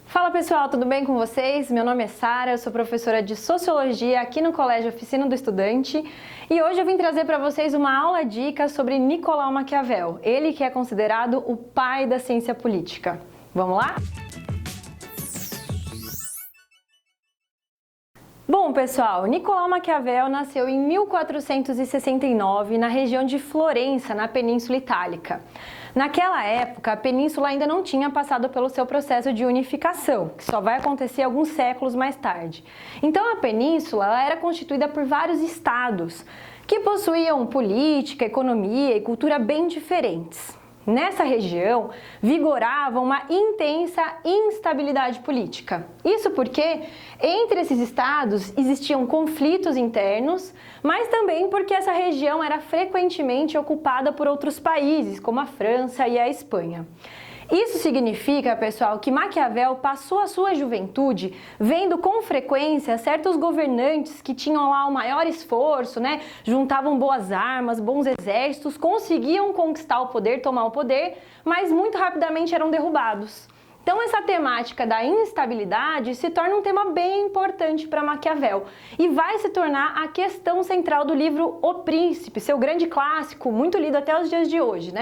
Fala pessoal, tudo bem com vocês? Meu nome é Sara, eu sou professora de Sociologia aqui no Colégio Oficina do Estudante e hoje eu vim trazer para vocês uma aula dica sobre Nicolau Maquiavel, ele que é considerado o pai da ciência política. Vamos lá? Bom, pessoal, Nicolau Maquiavel nasceu em 1469 na região de Florença, na Península Itálica. Naquela época, a península ainda não tinha passado pelo seu processo de unificação, que só vai acontecer alguns séculos mais tarde. Então, a península ela era constituída por vários estados, que possuíam política, economia e cultura bem diferentes. Nessa região, vigorava uma intensa instabilidade política. Isso porque, entre esses estados, existiam conflitos internos, mas também porque essa região era frequentemente ocupada por outros países, como a França e a Espanha. Isso significa, pessoal, que Maquiavel passou a sua juventude vendo com frequência certos governantes que tinham lá o maior esforço, juntavam boas armas, bons exércitos, conseguiam conquistar o poder, tomar o poder, mas muito rapidamente eram derrubados. Então, essa temática da instabilidade se torna um tema bem importante para Maquiavel e vai se tornar a questão central do livro O Príncipe, seu grande clássico, muito lido até os dias de hoje,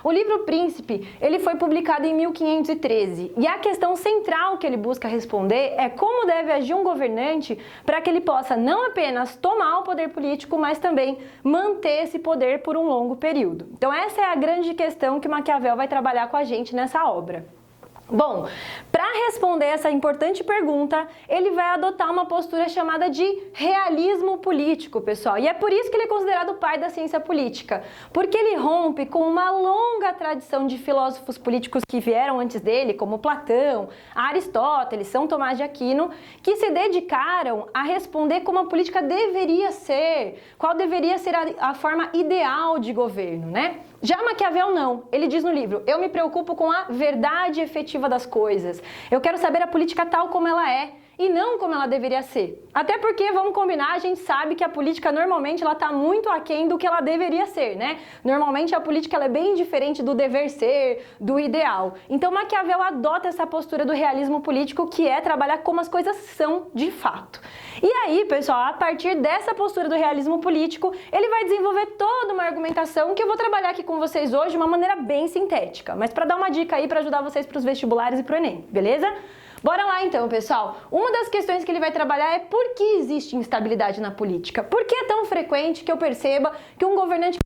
O livro O Príncipe, ele foi publicado em 1513 e a questão central que ele busca responder é como deve agir um governante para que ele possa não apenas tomar o poder político, mas também manter esse poder por um longo período. Então, essa é a grande questão que Maquiavel vai trabalhar com a gente nessa obra. Bom, para responder essa importante pergunta, ele vai adotar uma postura chamada de realismo político, pessoal. E é por isso que ele é considerado o pai da ciência política, porque ele rompe com uma longa tradição de filósofos políticos que vieram antes dele, como Platão, Aristóteles, São Tomás de Aquino, que se dedicaram a responder como a política deveria ser, qual deveria ser a forma ideal de governo, Já Maquiavel não, ele diz no livro, eu me preocupo com a verdade efetiva das coisas, eu quero saber a política tal como ela é e não como ela deveria ser. Até porque, vamos combinar, a gente sabe que a política normalmente ela está muito aquém do que ela deveria ser, Normalmente a política ela é bem diferente do dever ser, do ideal. Então Maquiavel adota essa postura do realismo político que é trabalhar como as coisas são de fato. E aí, pessoal, a partir dessa postura do realismo político, ele vai desenvolver toda uma argumentação que eu vou trabalhar aqui com vocês hoje de uma maneira bem sintética, mas para dar uma dica aí para ajudar vocês para os vestibulares e para o Enem, beleza? Bora lá então, pessoal. Uma das questões que ele vai trabalhar é por que existe instabilidade na política? Por que é tão frequente que eu perceba que um governante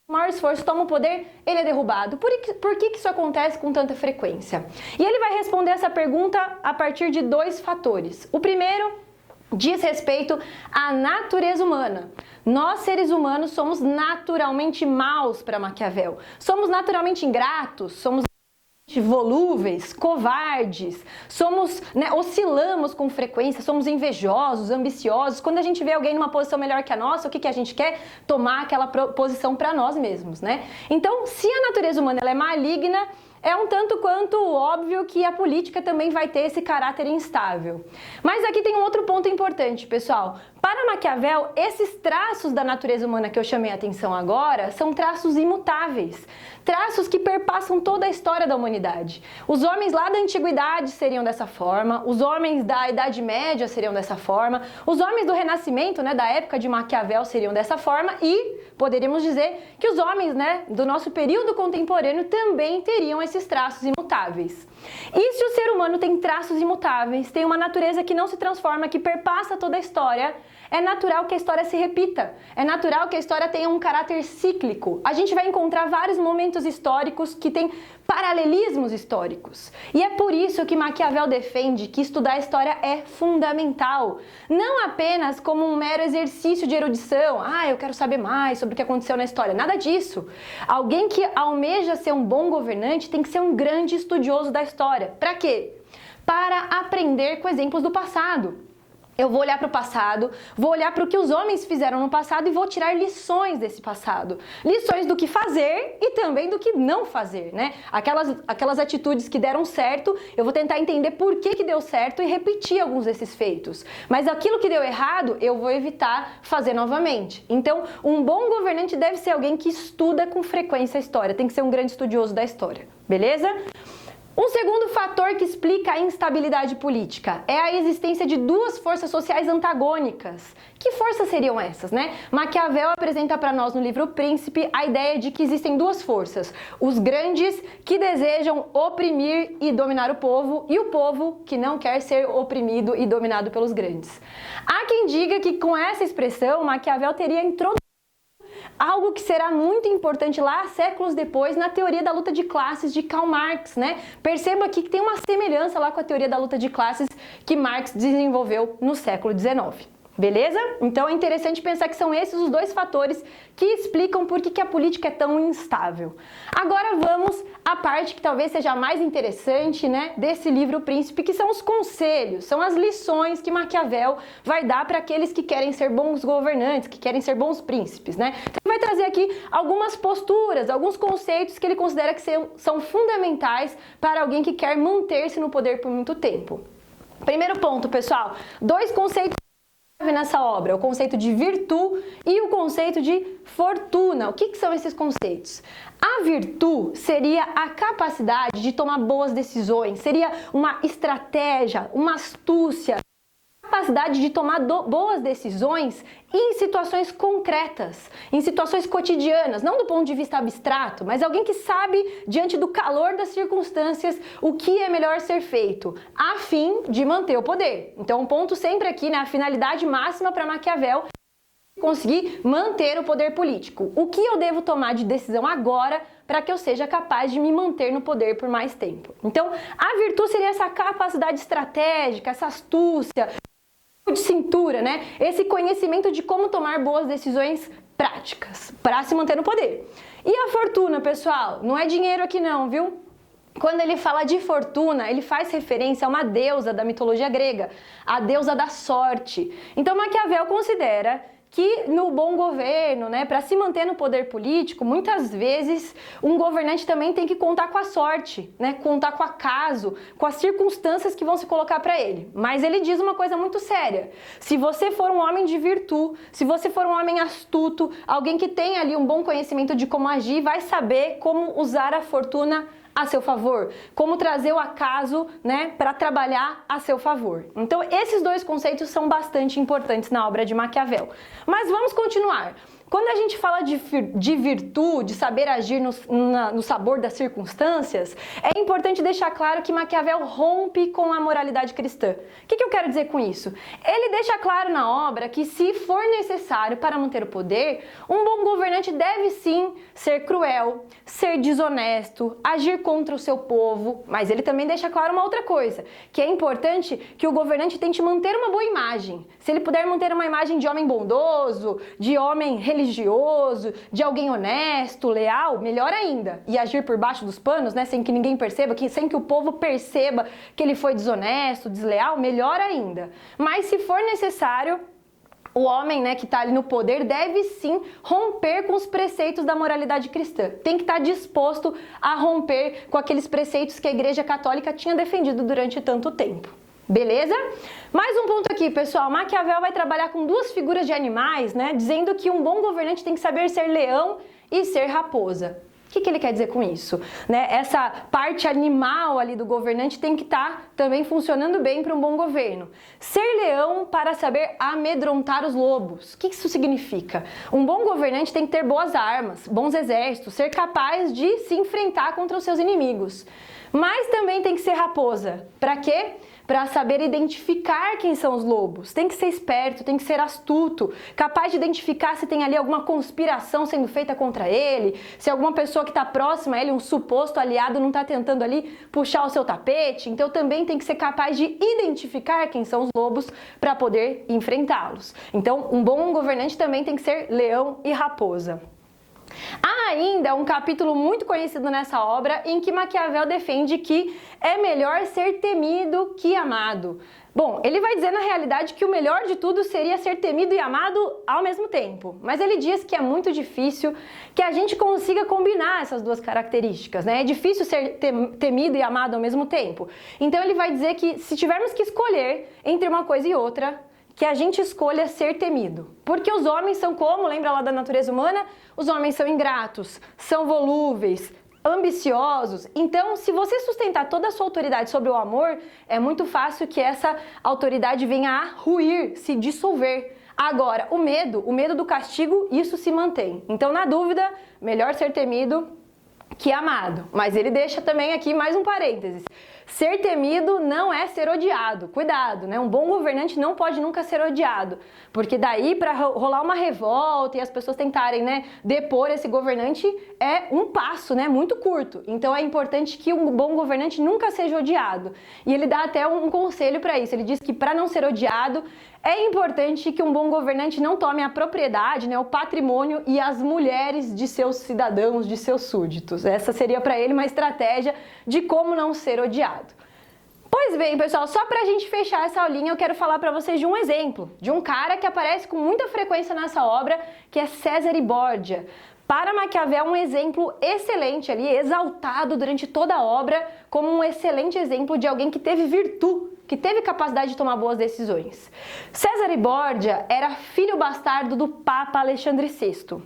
com maior esforço toma o poder, ele é derrubado? Por que isso acontece com tanta frequência? E ele vai responder essa pergunta a partir de dois fatores. O primeiro diz respeito à natureza humana. Nós, seres humanos, somos naturalmente maus para Maquiavel. Somos naturalmente ingratos, somos volúveis, covardes, oscilamos com frequência, somos invejosos, ambiciosos. Quando a gente vê alguém numa posição melhor que a nossa, o que a gente quer? Tomar aquela posição para nós mesmos, Então, se a natureza humana ela é maligna, é um tanto quanto óbvio que a política também vai ter esse caráter instável. Mas aqui tem um outro ponto importante, pessoal. Para Maquiavel, esses traços da natureza humana que eu chamei a atenção agora são traços imutáveis, traços que perpassam toda a história da humanidade. Os homens lá da antiguidade seriam dessa forma, os homens da Idade Média seriam dessa forma, os homens do Renascimento, da época de Maquiavel, seriam dessa forma e poderíamos dizer que os homens, do nosso período contemporâneo também teriam esses traços imutáveis. E se o ser humano tem traços imutáveis, tem uma natureza que não se transforma, que perpassa toda a história, é natural que a história se repita, é natural que a história tenha um caráter cíclico. A gente vai encontrar vários momentos históricos que têm paralelismos históricos. E é por isso que Maquiavel defende que estudar a história é fundamental. Não apenas como um mero exercício de erudição, eu quero saber mais sobre o que aconteceu na história. Nada disso. Alguém que almeja ser um bom governante tem que ser um grande estudioso da história. Para quê? Para aprender com exemplos do passado. Eu vou olhar para o passado, vou olhar para o que os homens fizeram no passado e vou tirar lições desse passado. Lições do que fazer e também do que não fazer, Aquelas atitudes que deram certo, eu vou tentar entender por que deu certo e repetir alguns desses feitos. Mas aquilo que deu errado, eu vou evitar fazer novamente. Então, um bom governante deve ser alguém que estuda com frequência a história, tem que ser um grande estudioso da história, beleza? Um segundo fator que explica a instabilidade política é a existência de duas forças sociais antagônicas. Que forças seriam essas, né? Maquiavel apresenta para nós no livro O Príncipe a ideia de que existem duas forças: os grandes, que desejam oprimir e dominar o povo, e o povo, que não quer ser oprimido e dominado pelos grandes. Há quem diga que com essa expressão Maquiavel teria introduzido algo que será muito importante lá séculos depois na teoria da luta de classes de Karl Marx, né? Perceba aqui que tem uma semelhança lá com a teoria da luta de classes que Marx desenvolveu no século XIX. Beleza? Então é interessante pensar que são esses os dois fatores que explicam por que a política é tão instável. Agora vamos à parte que talvez seja a mais interessante, né, desse livro O Príncipe, que são os conselhos, são as lições que Maquiavel vai dar para aqueles que querem ser bons governantes, que querem ser bons príncipes, né? Então ele vai trazer aqui algumas posturas, alguns conceitos que ele considera que são fundamentais para alguém que quer manter-se no poder por muito tempo. Primeiro ponto, pessoal, dois conceitos nessa obra, o conceito de virtude e o conceito de fortuna. O que são esses conceitos? A virtude seria a capacidade de tomar boas decisões, seria uma estratégia, uma astúcia, capacidade de tomar boas decisões em situações concretas, em situações cotidianas, não do ponto de vista abstrato, mas alguém que sabe, diante do calor das circunstâncias, o que é melhor ser feito, a fim de manter o poder. Então, um ponto sempre aqui, né, a finalidade máxima para Maquiavel é conseguir manter o poder político. O que eu devo tomar de decisão agora para que eu seja capaz de me manter no poder por mais tempo? Então, a virtude seria essa capacidade estratégica, essa astúcia, de cintura, né? Esse conhecimento de como tomar boas decisões práticas para se manter no poder. E a fortuna, pessoal, não é dinheiro aqui não, viu? Quando ele fala de fortuna, ele faz referência a uma deusa da mitologia grega, a deusa da sorte. Então Maquiavel considera que no bom governo, né, para se manter no poder político, muitas vezes um governante também tem que contar com a sorte, né, contar com o acaso, com as circunstâncias que vão se colocar para ele. Mas ele diz uma coisa muito séria: se você for um homem de virtude, se você for um homem astuto, alguém que tem ali um bom conhecimento de como agir, vai saber como usar a fortuna a seu favor, como trazer o acaso, né, para trabalhar a seu favor. Então, esses dois conceitos são bastante importantes na obra de Maquiavel. Mas vamos continuar. Quando a gente fala de virtude, saber agir no sabor das circunstâncias, é importante deixar claro que Maquiavel rompe com a moralidade cristã. O que eu quero dizer com isso? Ele deixa claro na obra que, se for necessário para manter o poder, um bom governante deve sim ser cruel, ser desonesto, agir contra o seu povo, mas ele também deixa claro uma outra coisa, que é importante que o governante tente manter uma boa imagem. Se ele puder manter uma imagem de homem bondoso, de homem religioso, de alguém honesto, leal, melhor ainda. E agir por baixo dos panos, né, sem que ninguém perceba, sem que o povo perceba que ele foi desonesto, desleal, melhor ainda. Mas se for necessário, o homem, né, que está ali no poder deve sim romper com os preceitos da moralidade cristã. Tem que estar disposto a romper com aqueles preceitos que a Igreja Católica tinha defendido durante tanto tempo. Beleza? Mais um ponto aqui, pessoal. Maquiavel vai trabalhar com duas figuras de animais, né, dizendo que um bom governante tem que saber ser leão e ser raposa. O que ele quer dizer com isso? Né? Essa parte animal ali do governante tem que estar também funcionando bem para um bom governo. Ser leão para saber amedrontar os lobos. O que isso significa? Um bom governante tem que ter boas armas, bons exércitos, ser capaz de se enfrentar contra os seus inimigos. Mas também tem que ser raposa. Para quê? Para saber identificar quem são os lobos. Tem que ser esperto, tem que ser astuto, capaz de identificar se tem ali alguma conspiração sendo feita contra ele, se alguma pessoa que está próxima a ele, um suposto aliado, não está tentando ali puxar o seu tapete. Então também tem que ser capaz de identificar quem são os lobos para poder enfrentá-los. Então um bom governante também tem que ser leão e raposa. Há ainda um capítulo muito conhecido nessa obra em que Maquiavel defende que é melhor ser temido que amado. Bom, ele vai dizer na realidade que o melhor de tudo seria ser temido e amado ao mesmo tempo. Mas ele diz que é muito difícil que a gente consiga combinar essas duas características, né? É difícil ser temido e amado ao mesmo tempo. Então ele vai dizer que se tivermos que escolher entre uma coisa e outra, que a gente escolha ser temido. Porque os homens são como? Lembra lá da natureza humana? Os homens são ingratos, são volúveis, ambiciosos. Então, se você sustentar toda a sua autoridade sobre o amor, é muito fácil que essa autoridade venha a ruir, se dissolver. Agora, o medo do castigo, isso se mantém. Então, na dúvida, melhor ser temido que amado. Mas ele deixa também aqui mais um parênteses. Ser temido não é ser odiado. Cuidado, né? Um bom governante não pode nunca ser odiado. Porque daí, para rolar uma revolta e as pessoas tentarem, né, depor esse governante, é um passo, né, muito curto. Então é importante que um bom governante nunca seja odiado. E ele dá até um conselho para isso. Ele diz que para não ser odiado, é importante que um bom governante não tome a propriedade, né, o patrimônio e as mulheres de seus cidadãos, de seus súditos. Essa seria para ele uma estratégia de como não ser odiado. Pois bem, pessoal, só pra gente fechar essa aulinha, eu quero falar pra vocês de um exemplo, de um cara que aparece com muita frequência nessa obra, que é Cesare Borgia. Para Maquiavel, um exemplo excelente ali, exaltado durante toda a obra, como um excelente exemplo de alguém que teve virtude, que teve capacidade de tomar boas decisões. Cesare Borgia era filho bastardo do Papa Alexandre VI.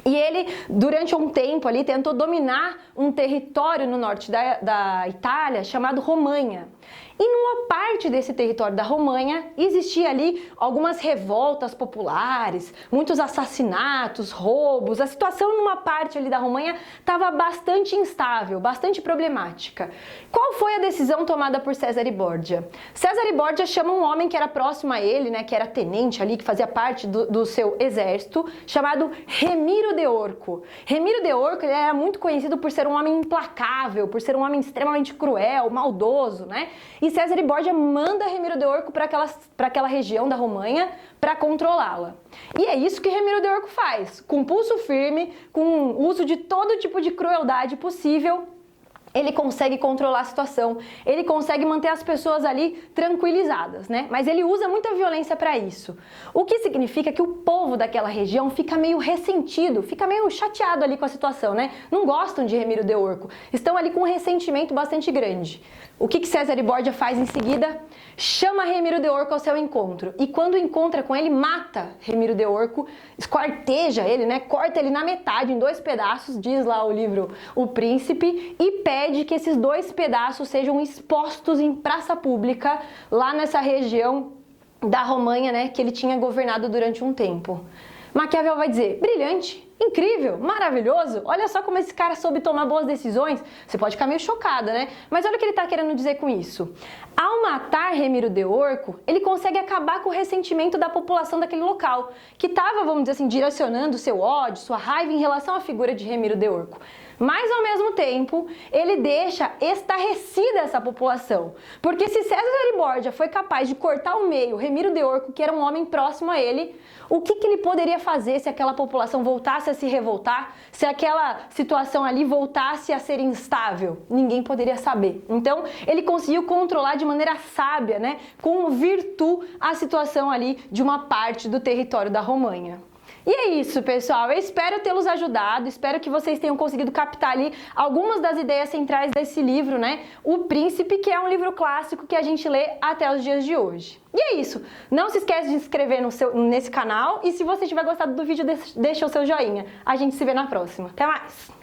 E ele, durante um tempo ali, tentou dominar um território no norte da Itália chamado Romanha. E numa parte desse território da Romanha existia ali algumas revoltas populares, muitos assassinatos, roubos. A situação numa parte ali da Romanha estava bastante instável, bastante problemática. Qual foi a decisão tomada por Cesare Borgia? Cesare Borgia chama um homem que era próximo a ele, né, que era tenente ali, que fazia parte do seu exército, chamado Remiro de Orco. Remiro de Orco, ele era muito conhecido por ser um homem implacável, por ser um homem extremamente cruel, maldoso, né? E Cesare Borgia manda Remiro de Orco para aquela região da Romanha para controlá-la. E é isso que Remiro de Orco faz, com pulso firme, com uso de todo tipo de crueldade possível. Ele consegue controlar a situação, ele consegue manter as pessoas ali tranquilizadas, né? Mas ele usa muita violência para isso. O que significa que o povo daquela região fica meio ressentido, fica meio chateado ali com a situação, né? Não gostam de Remiro de Orco, estão ali com um ressentimento bastante grande. O que Cesare Borgia faz em seguida? Chama Remiro de Orco ao seu encontro. E quando encontra com ele, mata Remiro de Orco, esquarteja ele, né? Corta ele na metade, em 2 pedaços, diz lá o livro O Príncipe, e pede que esses 2 pedaços sejam expostos em praça pública, lá nessa região da Romanha, né? Que ele tinha governado durante um tempo. Maquiavel vai dizer, brilhante, incrível, maravilhoso, olha só como esse cara soube tomar boas decisões. Você pode ficar meio chocada, né? Mas olha o que ele está querendo dizer com isso. Ao matar Remiro de Orco, ele consegue acabar com o ressentimento da população daquele local, que estava, vamos dizer assim, direcionando seu ódio, sua raiva em relação à figura de Remiro de Orco. Mas, ao mesmo tempo, ele deixa estarrecida essa população. Porque se Cesare Borgia foi capaz de cortar ao meio Remiro de Orco, que era um homem próximo a ele, o que ele poderia fazer se aquela população voltasse a se revoltar, se aquela situação ali voltasse a ser instável? Ninguém poderia saber. Então, ele conseguiu controlar de maneira sábia, né, com virtude, a situação ali de uma parte do território da Romanha. E é isso, pessoal. Eu espero tê-los ajudado, espero que vocês tenham conseguido captar ali algumas das ideias centrais desse livro, né? O Príncipe, que é um livro clássico que a gente lê até os dias de hoje. E é isso. Não se esquece de se inscrever nesse canal e se você tiver gostado do vídeo, deixa o seu joinha. A gente se vê na próxima. Até mais!